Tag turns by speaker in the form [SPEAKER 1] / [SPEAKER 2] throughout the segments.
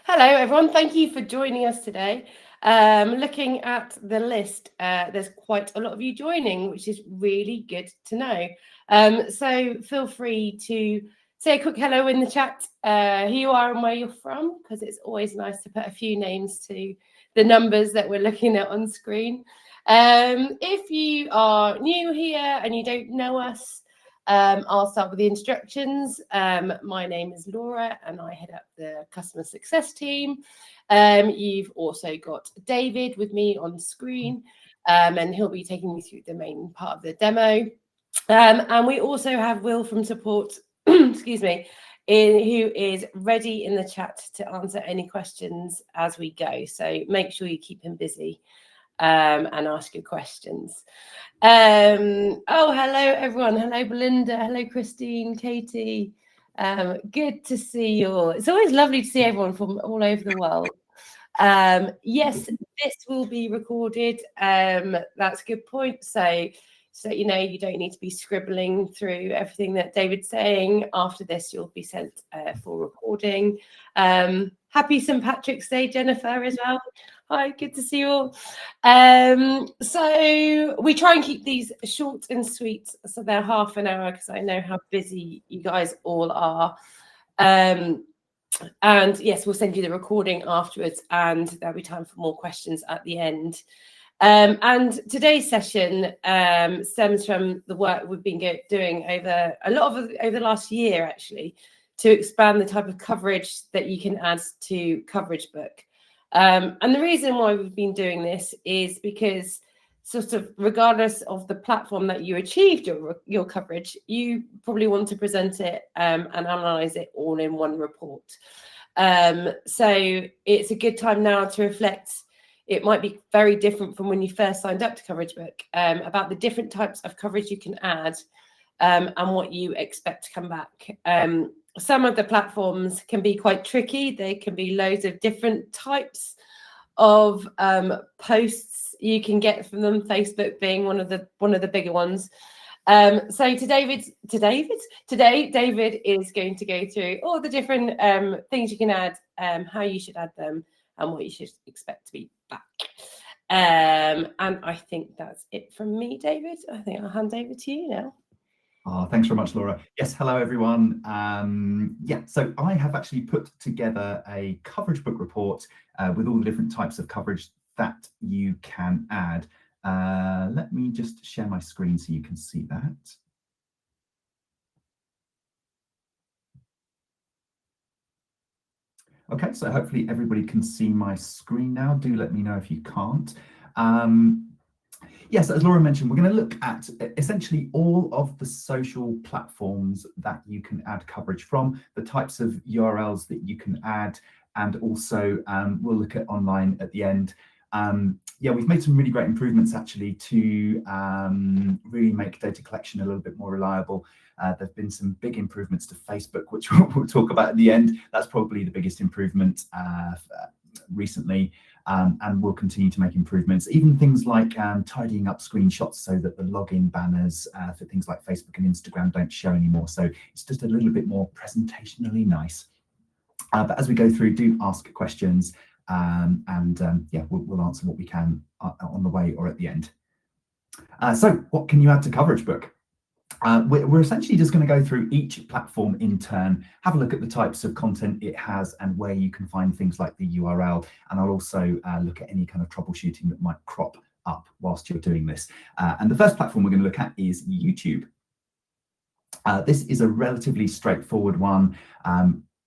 [SPEAKER 1] Hello, everyone. Thank you for joining us today. Looking at the list, there's quite a lot of you joining, which is really good to know. So feel free to say a quick hello in the chat, who you are and where you're from, because it's always nice to put a few names to the numbers that we're looking at on screen. If you are new here and you don't know us, I'll start with the introductions. My name is Laura and I head up the customer success team. You've also got David with me on screen, and he'll be taking you through the main part of the demo. And we also have Will from support, excuse me, who is ready in the chat to answer any questions as we go. So make sure you keep him busy and ask your questions. Oh, hello, everyone. Hello, Belinda. Hello, Christine, Katie. Good to see you all. It's always lovely to see everyone from all over the world. Yes, this will be recorded. That's a good point. So you know, you don't need to be scribbling through everything that David's saying. After this, you'll be sent for recording. Happy St. Patrick's Day, Jennifer, as well. Hi, good to see you all. So we try and keep these short and sweet, so they're half an hour, because I know how busy you guys all are. And yes, we'll send you the recording afterwards, and there'll be time for more questions at the end. And today's session stems from the work we've been doing over the last year, actually, to expand the type of coverage that you can add to CoverageBook. And the reason why we've been doing this is because, sort of, regardless of the platform that you achieved your coverage, you probably want to present it and analyze it all in one report. So it's a good time now to reflect. It might be very different from when you first signed up to CoverageBook, about the different types of coverage you can add and what you expect to come back. Some of the platforms can be quite tricky. They can be loads of different types of posts you can get from them, Facebook being one of the bigger ones. So today David is going to go through all the different things you can add, how you should add them, and what you should expect to be back. And I think that's it from me, David. I think I'll hand over to you now.
[SPEAKER 2] Thanks very much, Laura. Yes, hello, everyone. Yeah, so I have actually put together a CoverageBook report with all the different types of coverage that you can add. Let me just share my screen so you can see that. Okay, so hopefully everybody can see my screen now. Do let me know if you can't. Yes, as Laura mentioned, we're going to look at essentially all of the social platforms that you can add coverage from, the types of URLs that you can add, and also we'll look at online at the end. Yeah, we've made some really great improvements actually to really make data collection a little bit more reliable. There have been some big improvements to Facebook, which we'll talk about at the end. That's probably the biggest improvement recently. And we'll continue to make improvements, even things like tidying up screenshots so that the login banners for things like Facebook and Instagram don't show anymore. So it's just a little bit more presentationally nice. But as we go through, do ask questions, and yeah, we'll answer what we can on the way or at the end. So what can you add to CoverageBook? We're essentially just going to go through each platform in turn, have a look at the types of content it has and where you can find things like the URL. And I'll also look at any kind of troubleshooting that might crop up whilst you're doing this. And the first platform we're going to look at is YouTube. This is a relatively straightforward one.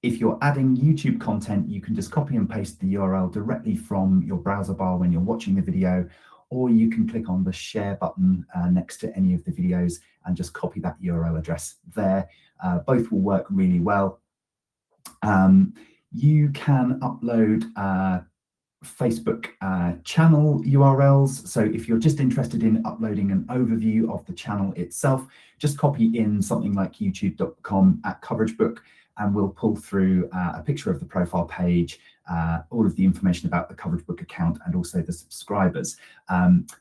[SPEAKER 2] If you're adding YouTube content, you can just copy and paste the URL directly from your browser bar when you're watching the video, or you can click on the share button next to any of the videos and just copy that URL address there. Both will work really well. You can upload Facebook channel URLs. So if you're just interested in uploading an overview of the channel itself, just copy in something like youtube.com/CoverageBook, and we'll pull through a picture of the profile page, all of the information about the CoverageBook account, and also the subscribers.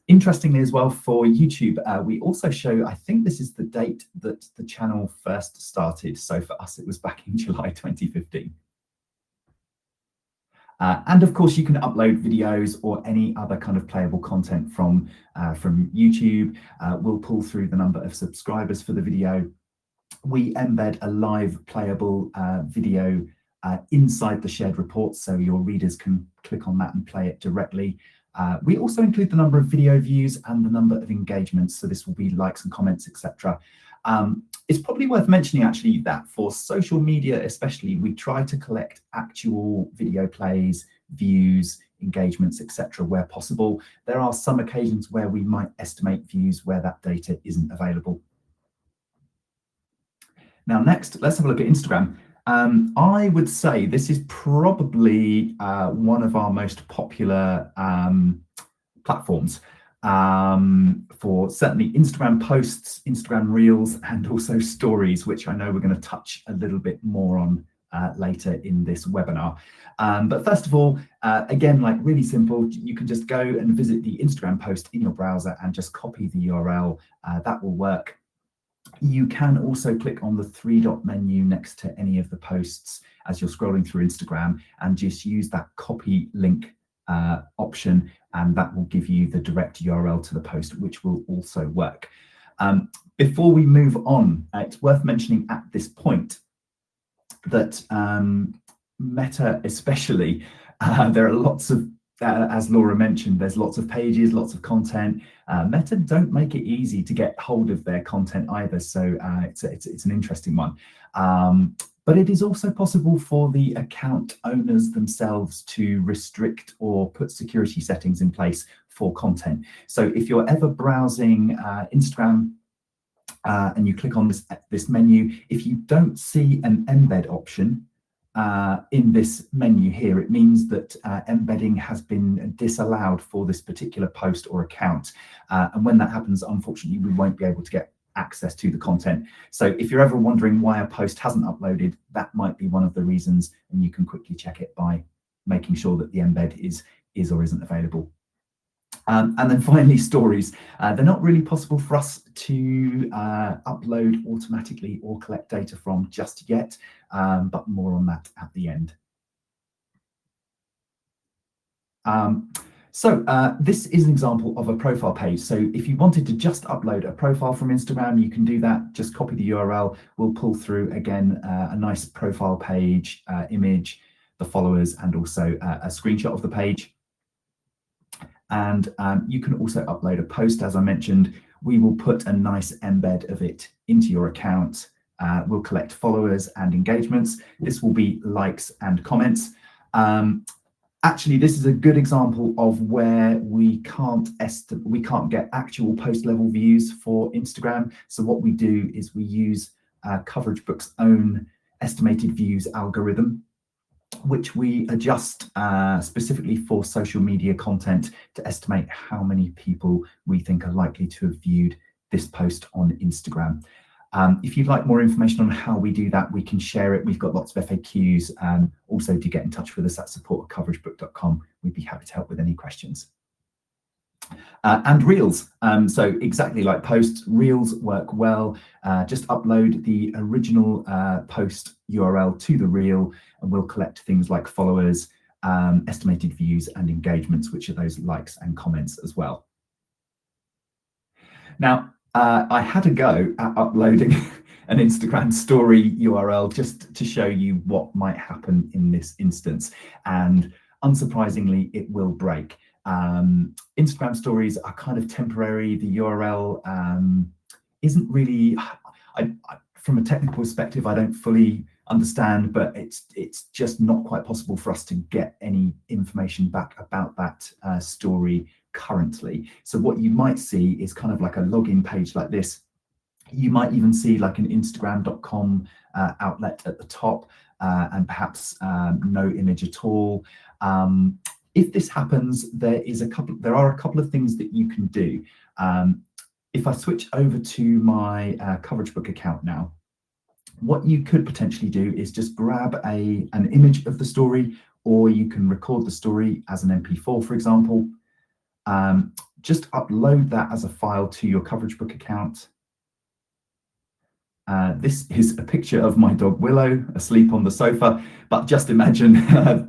[SPEAKER 2] Interestingly as well, for YouTube, we also show, I think this is the date that the channel first started. So for us, it was back in July 2015. And of course, you can upload videos or any other kind of playable content from YouTube. We'll pull through the number of subscribers for the video. We embed a live playable video inside the shared report, so your readers can click on that and play it directly. We also include the number of video views and the number of engagements, so this will be likes and comments, etc. It's probably worth mentioning actually that for social media especially, we try to collect actual video plays, views, engagements, etc. where possible. There are some occasions where we might estimate views where that data isn't available. Now next, let's have a look at Instagram. I would say this is probably one of our most popular platforms for certainly Instagram posts, Instagram Reels, and also stories, which I know we're going to touch a little bit more on later in this webinar. But first of all, again, like really simple, you can just go and visit the Instagram post in your browser and just copy the URL. That will work. You can also click on the three-dot menu next to any of the posts as you're scrolling through Instagram and just use that copy link option, and that will give you the direct URL to the post, which will also work. Before we move on, it's worth mentioning at this point that Meta especially, there are lots of as Laura mentioned, there's lots of pages, lots of content. Meta don't make it easy to get hold of their content either, so it's an interesting one. But it is also possible for the account owners themselves to restrict or put security settings in place for content. So if you're ever browsing Instagram and you click on this menu, if you don't see an embed option in this menu here, it means that embedding has been disallowed for this particular post or account. And when that happens, unfortunately, we won't be able to get access to the content. So if you're ever wondering why a post hasn't uploaded, that might be one of the reasons, and you can quickly check it by making sure that the embed is or isn't available. And then finally, stories. They're not really possible for us to upload automatically or collect data from just yet, but more on that at the end. This is an example of a profile page. So if you wanted to just upload a profile from Instagram, you can do that. Just copy the URL. We'll pull through, again, a nice profile page, image, the followers, and also a screenshot of the page. And you can also upload a post, as I mentioned. We will put a nice embed of it into your account. We'll collect followers and engagements. This will be likes and comments. Actually, this is a good example of where we can't get actual post level views for Instagram. So what we do is we use CoverageBook's own estimated views algorithm, which we adjust specifically for social media content to estimate how many people we think are likely to have viewed this post on Instagram. If you'd like more information on how we do that, we can share it. We've got lots of FAQs. Also, do get in touch with us at support@coveragebook.com. We'd be happy to help with any questions. And Reels. So exactly like posts, Reels work well. Just upload the original post URL to the Reel, and we'll collect things like followers, estimated views, and engagements, which are those likes and comments as well. Now, I had a go at uploading an Instagram story URL just to show you what might happen in this instance. And unsurprisingly, it will break. Instagram stories are kind of temporary. The URL isn't really, from a technical perspective, I don't fully understand, but it's just not quite possible for us to get any information back about that story currently. So what you might see is kind of like a login page like this. You might even see like an Instagram.com outlet at the top, and perhaps no image at all. If this happens, there are a couple of things that you can do. If I switch over to my CoverageBook account now, what you could potentially do is just grab an image of the story, or you can record the story as an MP4, for example. Just upload that as a file to your CoverageBook account. This is a picture of my dog Willow asleep on the sofa, but just imagine,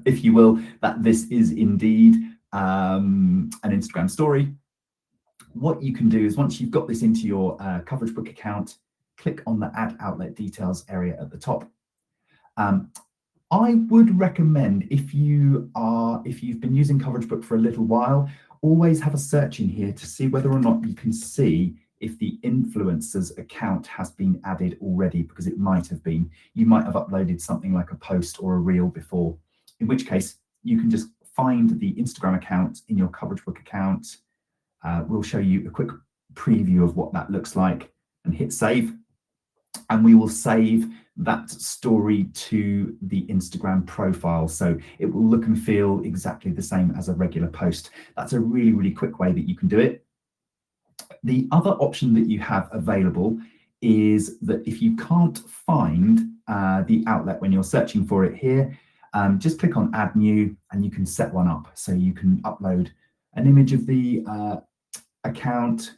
[SPEAKER 2] if you will, that this is indeed an Instagram story. What you can do is, once you've got this into your CoverageBook account, click on the Add Outlet Details area at the top. I would recommend, if you've been using CoverageBook for a little while, always have a search in here to see whether or not you can see if the influencer's account has been added already, because it might have been. You might have uploaded something like a post or a reel before, in which case you can just find the Instagram account in your CoverageBook account. We'll show you a quick preview of what that looks like and hit save. And we will save that story to the Instagram profile. So it will look and feel exactly the same as a regular post. That's a really, really quick way that you can do it. The other option that you have available is that if you can't find the outlet when you're searching for it here, just click on Add New and you can set one up. So you can upload an image of the account.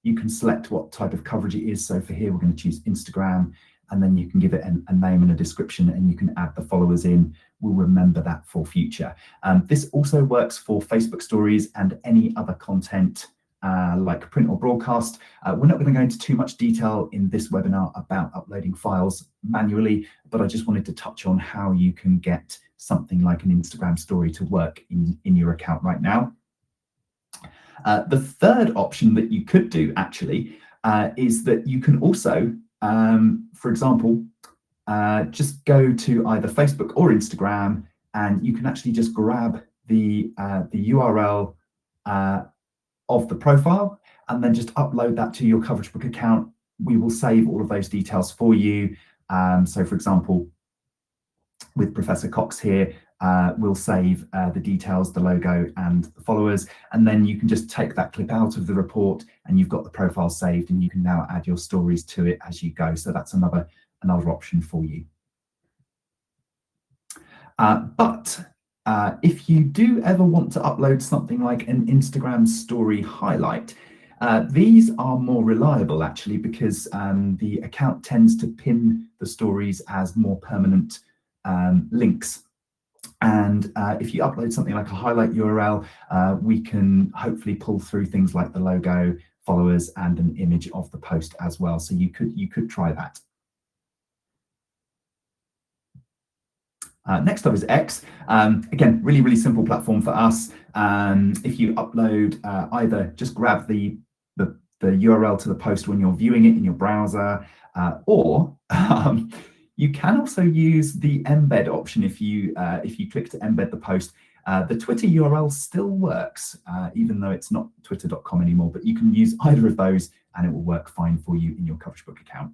[SPEAKER 2] You can select what type of coverage it is. So for here, we're going to choose Instagram, and then you can give it a name and a description, and you can add the followers in. We'll remember that for future. This also works for Facebook stories and any other content like print or broadcast. We're not going to go into too much detail in this webinar about uploading files manually, but I just wanted to touch on how you can get something like an Instagram story to work in your account right now. The third option that you could do actually is that you can also, for example, just go to either Facebook or Instagram, and you can actually just grab the URL of the profile and then just upload that to your CoverageBook account. We will save all of those details for you. So for example, with Professor Cox here, we'll save the details, the logo and the followers, and then you can just take that clip out of the report and you've got the profile saved, and you can now add your stories to it as you go. So that's another option for you. But if you do ever want to upload something like an Instagram story highlight, these are more reliable actually, because the account tends to pin the stories as more permanent links. And if you upload something like a highlight URL, we can hopefully pull through things like the logo, followers, and an image of the post as well. So you could try that. Next up is X. Again, really, really simple platform for us. If you upload, either just grab the URL to the post when you're viewing it in your browser, or you can also use the embed option. If you click to embed the post, the Twitter URL still works, even though it's not twitter.com anymore, but you can use either of those and it will work fine for you in your CoverageBook account.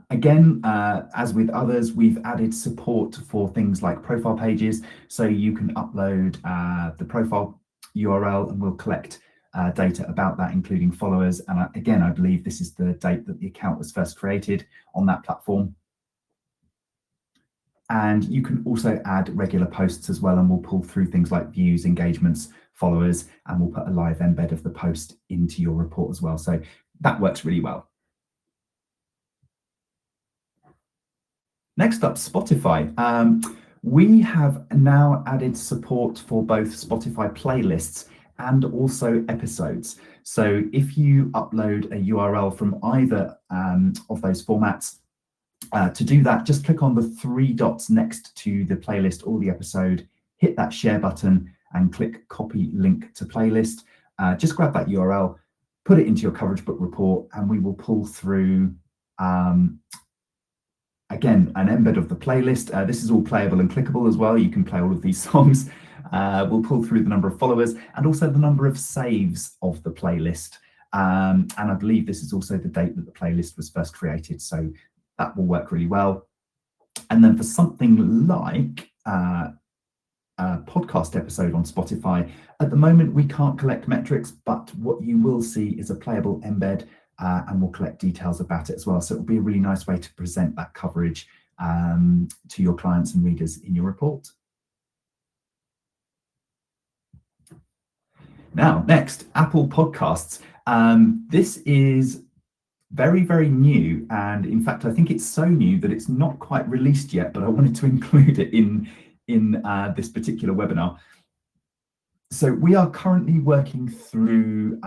[SPEAKER 2] Again, as with others, we've added support for things like profile pages. So you can upload the profile URL and we'll collect data about that, including followers. And again, I believe this is the date that the account was first created on that platform. And you can also add regular posts as well, and we'll pull through things like views, engagements, followers, and we'll put a live embed of the post into your report as well. So that works really well. Next up, Spotify. We have now added support for both Spotify playlists and also episodes. So if you upload a URL from either of those formats, to do that, just click on the three dots next to the playlist or the episode, hit that share button and click copy link to playlist. Just grab that URL, put it into your CoverageBook report, and we will pull through again, an embed of the playlist. This is all playable and clickable as well. You can play all of these songs. We'll pull through the number of followers and also the number of saves of the playlist. And I believe this is also the date that the playlist was first created. So that will work really well. And then for something like a podcast episode on Spotify, at the moment we can't collect metrics, but what you will see is a playable embed, and we'll collect details about it as well. So it'll be a really nice way to present that coverage to your clients and readers in your report. Now, next, Apple Podcasts. This is very, very new, and in fact, I think it's so new that it's not quite released yet, but I wanted to include it in this particular webinar. So we are currently working through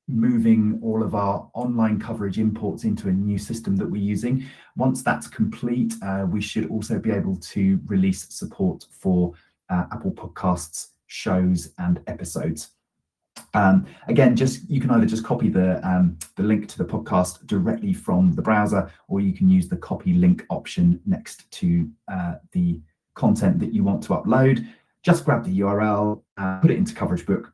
[SPEAKER 2] moving all of our online coverage imports into a new system that we're using. Once that's complete, we should also be able to release support for Apple Podcasts, shows and episodes. Again, you can either just copy the link to the podcast directly from the browser, or you can use the copy link option next to the content that you want to upload. Just grab the URL, put it into CoverageBook.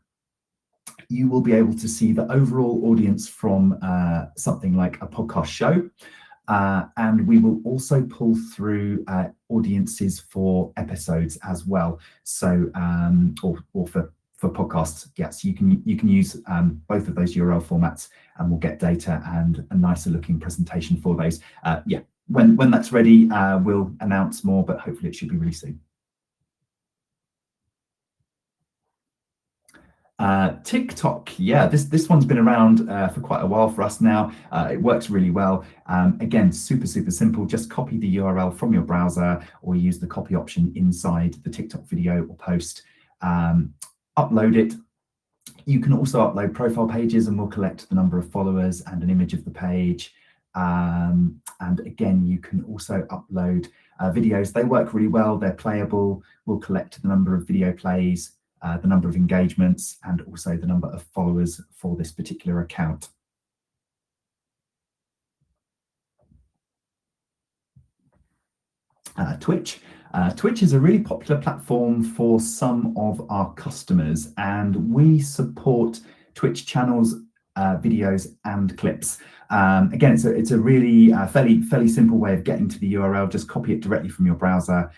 [SPEAKER 2] You will be able to see the overall audience from something like a podcast show. And we will also pull through audiences for episodes as well. So, or for podcasts, yes, you can use both of those URL formats, and we'll get data and a nicer looking presentation for those. Yeah, when that's ready, we'll announce more, but hopefully it should be really soon. TikTok, yeah, this one's been around for quite a while for us now. It works really well. Again, super simple. Just copy the URL from your browser, or use the copy option inside the TikTok video or post. Upload it. You can also upload profile pages, and we'll collect the number of followers and an image of the page. And again, you can also upload videos. They work really well. They're playable. We'll collect the number of video plays, the number of engagements, and also the number of followers for this particular account. Twitch. Twitch is a really popular platform for some of our customers, and we support Twitch channels, videos and clips. Again, it's a really fairly simple way of getting to the URL. Just copy it directly from your browser.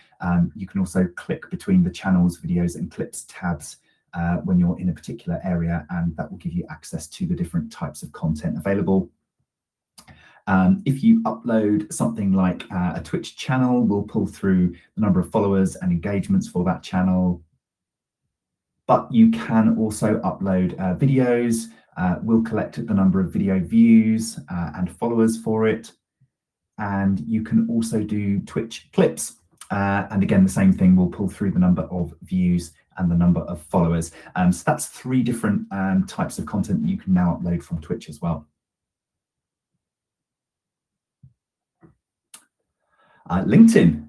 [SPEAKER 2] You can also click between the channels, videos and clips tabs when you're in a particular area, and that will give you access to the different types of content available. If you upload something like a Twitch channel, we'll pull through the number of followers and engagements for that channel. But you can also upload videos. We'll collect the number of video views and followers for it. And you can also do Twitch clips. And again, the same thing, we'll pull through the number of views and the number of followers. So that's 3 different types of content that you can now upload from Twitch as well. LinkedIn.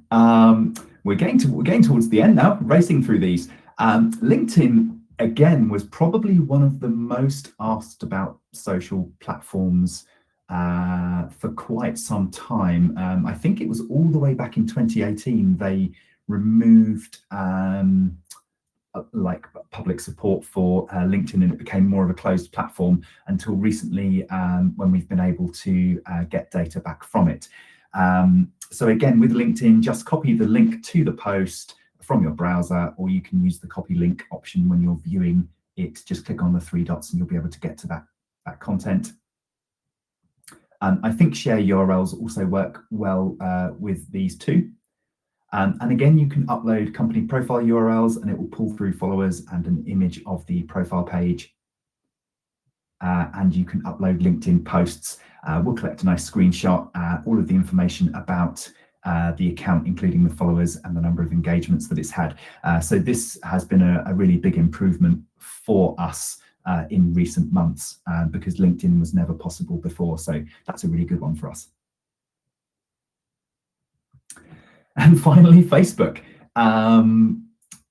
[SPEAKER 2] We're getting towards the end now, racing through these. LinkedIn, again, was probably one of the most asked about social platforms for quite some time. I think it was all the way back in 2018 they removed like public support for LinkedIn, and it became more of a closed platform until recently, when we've been able to get data back from it. So again, with LinkedIn, just copy the link to the post from your browser, or you can use the copy link option when you're viewing it. Just click on the 3 dots and you'll be able to get to that content. I think share URLs also work well with these too. And again, you can upload company profile URLs, and it will pull through followers and an image of the profile page. And you can upload LinkedIn posts. We'll collect a nice screenshot, all of the information about the account, including the followers and the number of engagements that it's had. So this has been a really big improvement for us in recent months, because LinkedIn was never possible before. So that's a really good one for us. And finally, Facebook.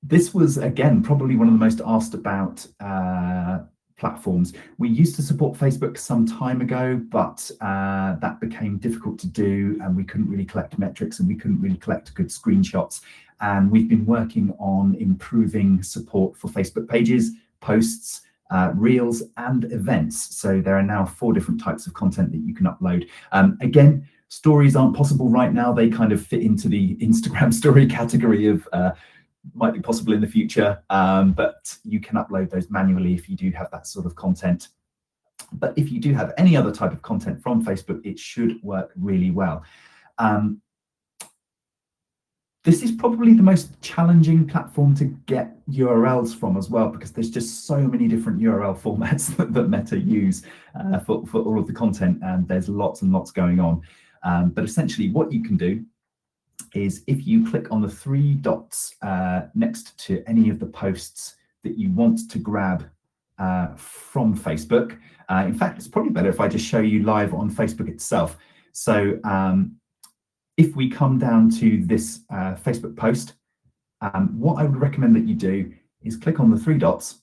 [SPEAKER 2] This was, again, probably one of the most asked about platforms. We used to support Facebook some time ago, but that became difficult to do, and we couldn't really collect metrics, and we couldn't really collect good screenshots. And we've been working on improving support for Facebook pages, posts, reels and events. So there are now 4 different types of content that you can upload. Again, stories aren't possible right now. They kind of fit into the Instagram story category of might be possible in the future, but you can upload those manually if you do have that sort of content. But if you do have any other type of content from Facebook, it should work really well. This is probably the most challenging platform to get URLs from as well, because there's just so many different URL formats that Meta use for all of the content, and there's lots and lots going on. But essentially what you can do is, if you click on the three dots next to any of the posts that you want to grab from Facebook. In fact, it's probably better if I just show you live on Facebook itself. So if we come down to this Facebook post, what I would recommend that you do is click on the three dots,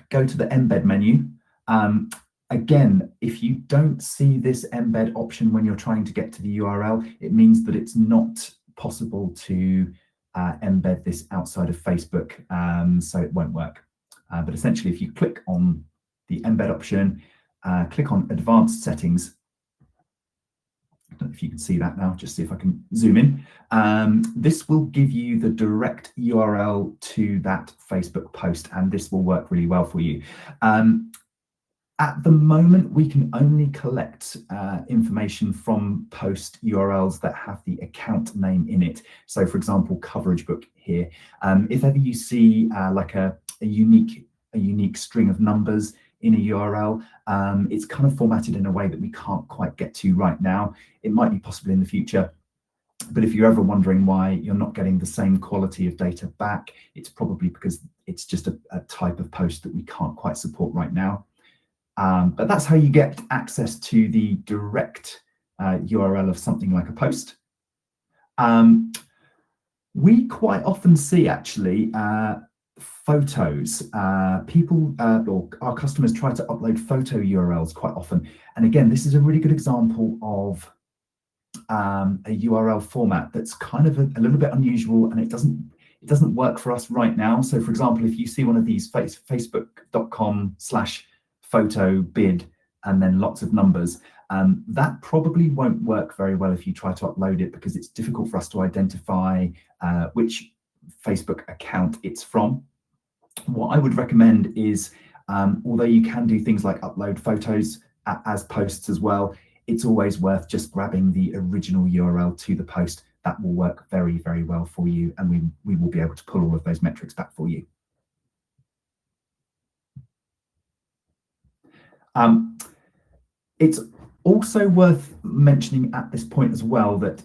[SPEAKER 2] go to the embed menu. Again, if you don't see this embed option when you're trying to get to the URL, it means that it's not possible to embed this outside of Facebook, so it won't work. But essentially, if you click on the embed option, click on advanced settings. I don't know if you can see that now, just see if I can zoom in. This will give you the direct URL to that Facebook post, and this will work really well for you. At the moment, we can only collect information from post URLs that have the account name in it. So for example, CoverageBook here. If ever you see like a unique string of numbers in a URL, it's kind of formatted in a way that we can't quite get to right now. It might be possible in the future, but if you're ever wondering why you're not getting the same quality of data back, it's probably because it's just a type of post that we can't quite support right now. But that's how you get access to the direct URL of something like a post. We quite often see actually photos. People or our customers try to upload photo URLs quite often. And again, this is a really good example of a URL format that's kind of a little bit unusual, and it doesn't work for us right now. So for example, if you see one of these facebook.com/photo bid and then lots of numbers, that probably won't work very well if you try to upload it, because it's difficult for us to identify which Facebook account it's from. What I would recommend is, although you can do things like upload photos as posts as well, it's always worth just grabbing the original URL to the post. That will work very, very well for you, and we will be able to pull all of those metrics back for you. It's also worth mentioning at this point as well that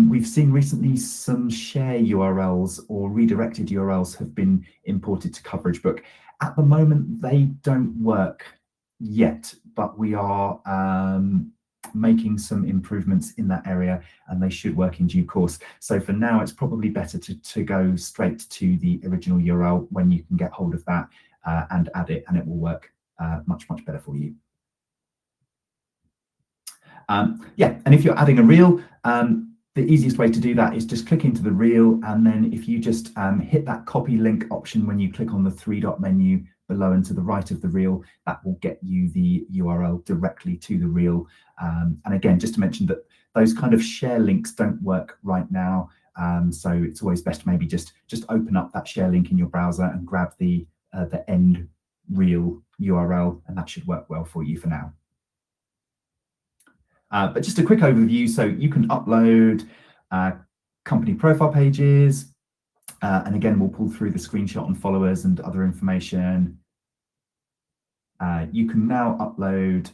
[SPEAKER 2] we've seen recently some share URLs or redirected URLs have been imported to CoverageBook. At the moment, they don't work yet, but we are making some improvements in that area, and they should work in due course. So for now, it's probably better to go straight to the original URL when you can get hold of that and add it, and it will work much, much better for you. Yeah, and if you're adding a reel, the easiest way to do that is just click into the reel, and then if you just hit that copy link option when you click on the three-dot menu below and to the right of the reel, that will get you the URL directly to the reel. And again, just to mention that those kind of share links don't work right now, so it's always best to maybe just open up that share link in your browser and grab the end reel URL, and that should work well for you for now. But just a quick overview, so you can upload company profile pages, and again, we'll pull through the screenshot on followers and other information. You can now upload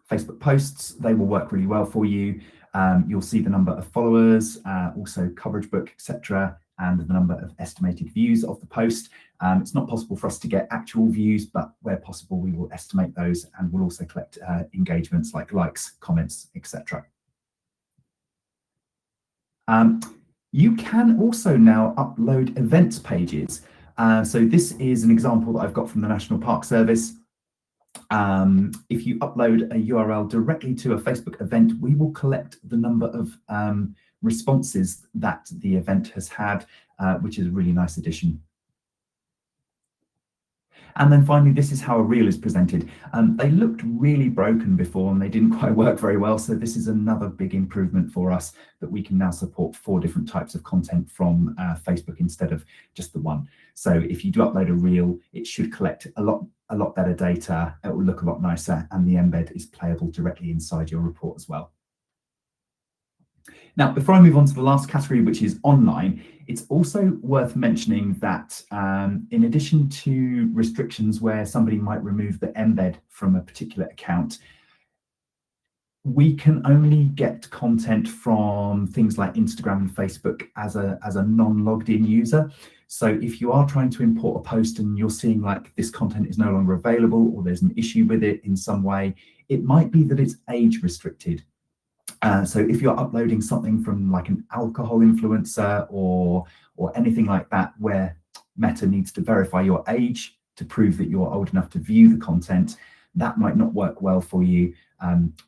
[SPEAKER 2] Facebook posts. They will work really well for you. You'll see the number of followers, also CoverageBook, etc., and the number of estimated views of the post. It's not possible for us to get actual views, but where possible, we will estimate those, and we'll also collect engagements like likes, comments, etc. You can also now upload events pages. So this is an example that I've got from the National Park Service. If you upload a URL directly to a Facebook event, we will collect the number of responses that the event has had, which is a really nice addition. And then finally, this is how a reel is presented. They looked really broken before and they didn't quite work very well. So this is another big improvement for us, that we can now support 4 different types of content from Facebook instead of just the one. So if you do upload a reel, it should collect a lot better data. It will look a lot nicer, and the embed is playable directly inside your report as well. Now, before I move on to the last category, which is online, it's also worth mentioning that in addition to restrictions where somebody might remove the embed from a particular account, we can only get content from things like Instagram and Facebook as a non-logged in user. So if you are trying to import a post and you're seeing like this content is no longer available or there's an issue with it in some way, it might be that it's age restricted. So if you're uploading something from like an alcohol influencer or anything like that, where Meta needs to verify your age to prove that you're old enough to view the content, that might not work well for you.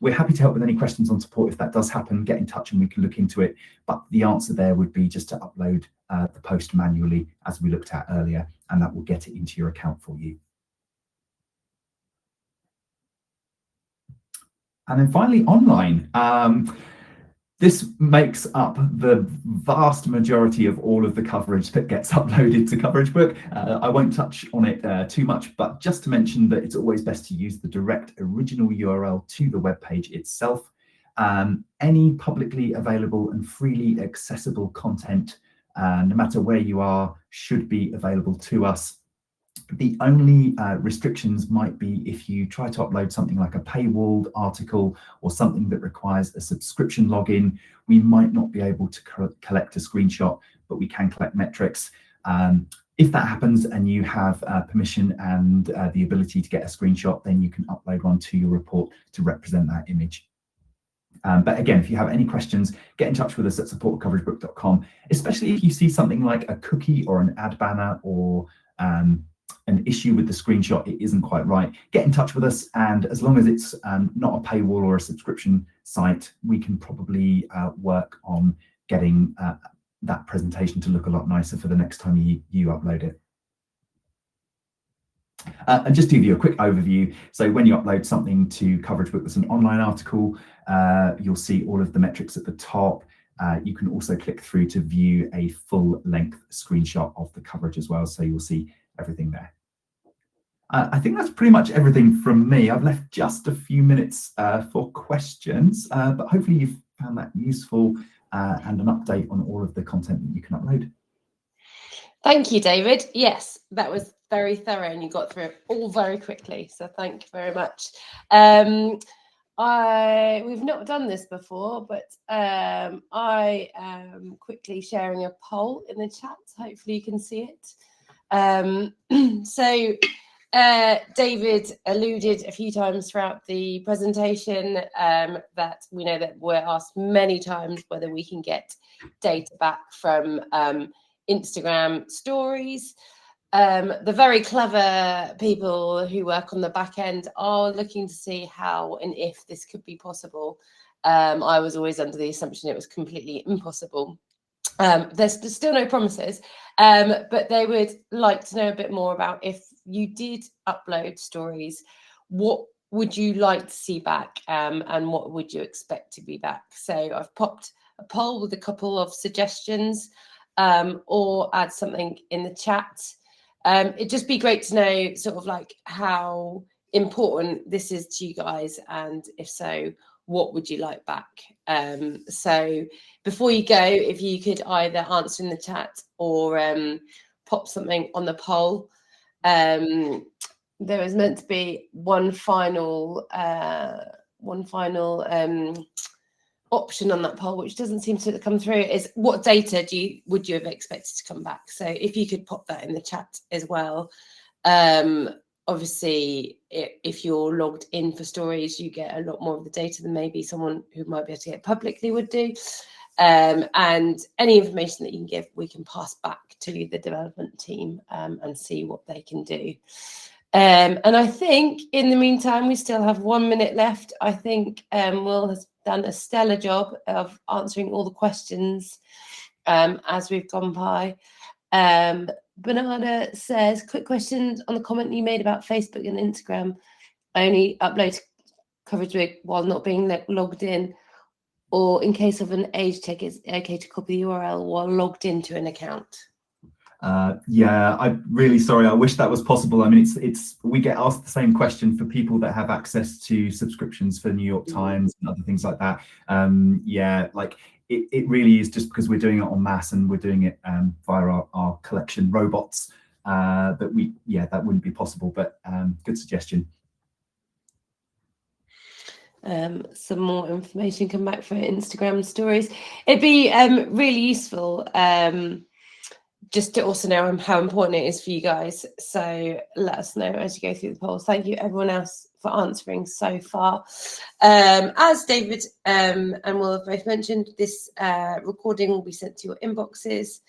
[SPEAKER 2] We're happy to help with any questions on support. If that does happen, get in touch and we can look into it. But the answer there would be just to upload the post manually, as we looked at earlier, and that will get it into your account for you. And then finally, online. This makes up the vast majority of all of the coverage that gets uploaded to CoverageBook. I won't touch on it too much, but just to mention that it's always best to use the direct original URL to the web page itself. Any publicly available and freely accessible content, no matter where you are, should be available to us. The only restrictions might be if you try to upload something like a paywalled article or something that requires a subscription login. We might not be able to collect a screenshot, but we can collect metrics. If that happens and you have permission and the ability to get a screenshot, then you can upload one to your report to represent that image. But again, if you have any questions, get in touch with us at support@coveragebook.com, especially if you see something like a cookie or an ad banner or an issue with the screenshot, it isn't quite right. Get in touch with us, and as long as it's not a paywall or a subscription site, we can probably work on getting that presentation to look a lot nicer for the next time you upload it. And just to give you a quick overview, so when you upload something to CoverageBook that's an online article, you'll see all of the metrics at the top. You can also click through to view a full-length screenshot of the coverage as well, so you'll see everything there. I think that's pretty much everything from me. I've left just a few minutes for questions, but hopefully you've found that useful and an update on all of the content that you can upload.
[SPEAKER 1] Thank you, David. Yes, that was very thorough and you got through it all very quickly. So thank you very much. We've not done this before, but I am quickly sharing a poll in the chat. Hopefully you can see it. So David alluded a few times throughout the presentation that we know that we're asked many times whether we can get data back from Instagram stories. The very clever people who work on the back end are looking to see how and if this could be possible. I was always under the assumption it was completely impossible. There's still no promises, but they would like to know a bit more about if you did upload stories, what would you like to see back, and what would you expect to be back? So I've popped a poll with a couple of suggestions, or add something in the chat. It'd just be great to know sort of like how important this is to you guys, and if so, what would you like back? So before you go, if you could either answer in the chat or pop something on the poll. There was meant to be one final option on that poll, which doesn't seem to come through, is what data would you have expected to come back? So if you could pop that in the chat as well. Obviously, if you're logged in for stories, you get a lot more of the data than maybe someone who might be able to get publicly would do. And any information that you can give, we can pass back to the development team and see what they can do. And I think in the meantime, we still have 1 minute left. I think Will has done a stellar job of answering all the questions as we've gone by. Bernarda says, quick question on the comment you made about Facebook and Instagram only upload CoverageBook while not being logged in, or in case of an age check, it's okay to copy the URL while logged into an account.
[SPEAKER 2] Yeah, I'm really sorry. I wish that was possible. I mean, it's we get asked the same question for people that have access to subscriptions for New York Times and other things like that. Yeah, like it really is just because we're doing it en masse and we're doing it via our collection robots. That that wouldn't be possible. But good suggestion.
[SPEAKER 1] Some more information come back for Instagram stories. It'd be really useful just to also know how important it is for you guys. So let us know as you go through the polls. Thank you everyone else for answering so far. As David and Will have both mentioned, this recording will be sent to your inboxes.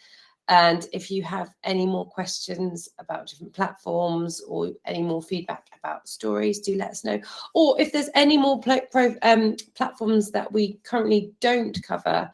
[SPEAKER 1] And if you have any more questions about different platforms or any more feedback about stories, do let us know. Or if there's any more platforms that we currently don't cover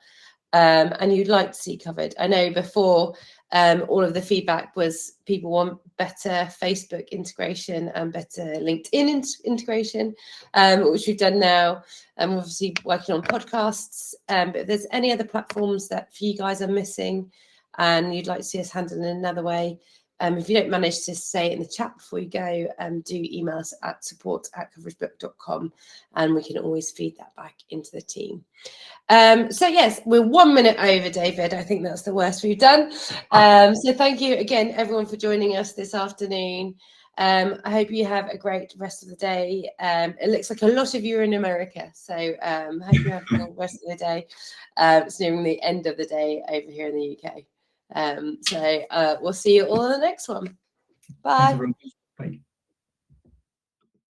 [SPEAKER 1] and you'd like to see covered. I know before all of the feedback was people want better Facebook integration and better LinkedIn integration, which we've done now. Obviously working on podcasts. But if there's any other platforms that for you guys are missing, and you'd like to see us handle in another way, if you don't manage to say it in the chat before you go, do email us at support@coveragebook.com and we can always feed that back into the team. So yes, we're 1 minute over, David. I think that's the worst we've done. So thank you again, everyone, for joining us this afternoon. I hope you have a great rest of the day. It looks like a lot of you are in America, so I hope you have a good rest of the day. It's nearing the end of the day over here in the UK. So we'll see you all in the next one. Bye.